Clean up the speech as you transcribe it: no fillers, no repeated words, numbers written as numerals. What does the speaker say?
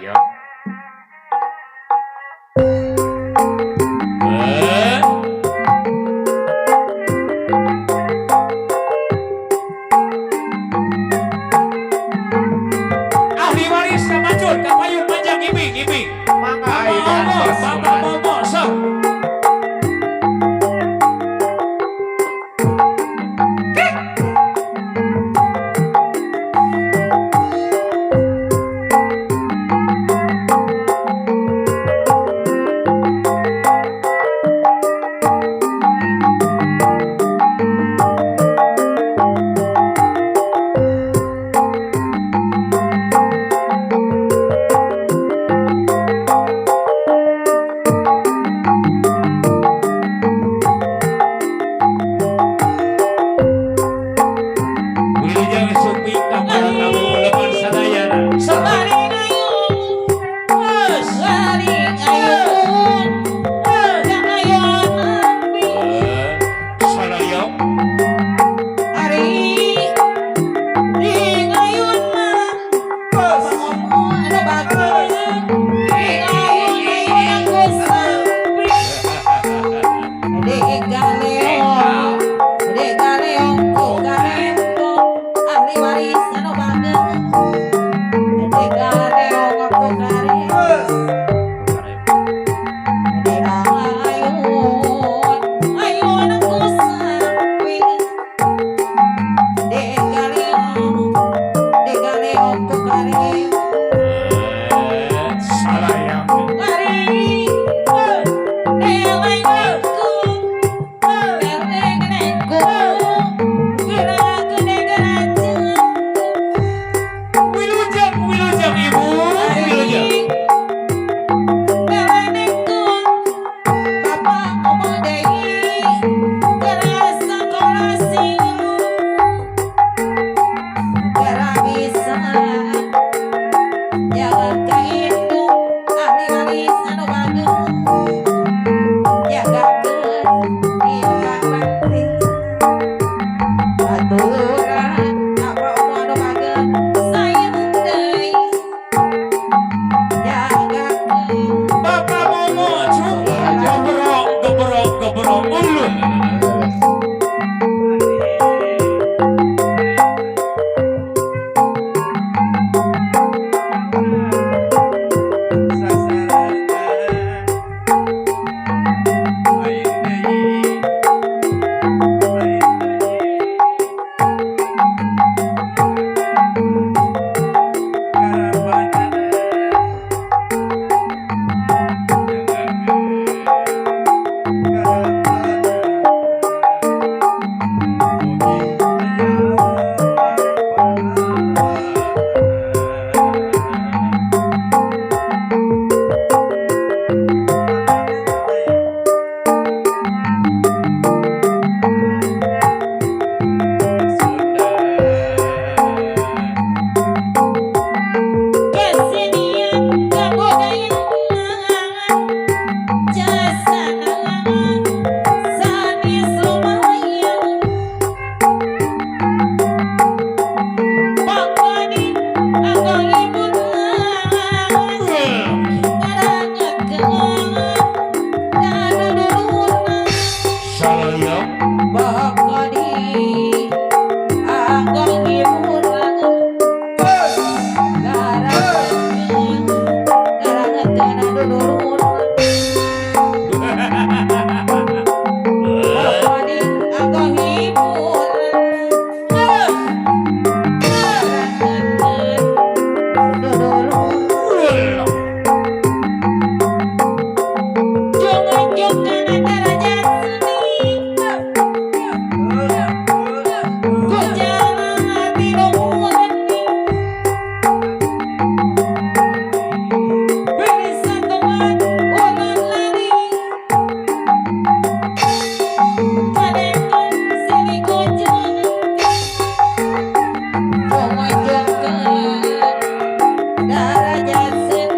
Saraya. Eh, ahli waris ka Macun, ka Payung Panjang Ibing, Ibing. Mangga Mama ayeuna Momo, Mama sosokan. Momo, sok. Wilujeng suping ka para kamu depan sadayana. Sok. Laring ayun, laring ayun, yang ayun ambing. Saraya. Ari, ring ayun mah, pamomo anu bagus. Ring ayun aku samping. Dek galeong, dek galeong, oh galeo, ahli waris anu bagus. Dek galeong aku galeo. Dek ayun, ayun aku samping. Dek galeong aku galeo. Saraya. Lari, delengku, delengku, gerak-gerak Wilujeng, wilujeng ibu, wilujeng. delengku, bapak ngomong deui, gerak sekolah singgu, gerak bisa jalan ka itu, ahli waris anu bagus. Jagakeun imbang bakti baturan apa omong anu bageun sayang deui jagakeun Bapak Momo cuk gebrok gebrok gebrok ulun. kesenian kebudayaan jasa sanis lumayan pokoknya aku liburan ngarangetkeun daduduruna Saraya. pokoknya aku liburan ngarangetkeun daduduruna pokoknya aku hiburan ngarangetkeun daduduruna Jong-jong antara jasni ku jalan hati nungguani pilih satuan ulang lari kadang sini ku janti jong-jong darah jasni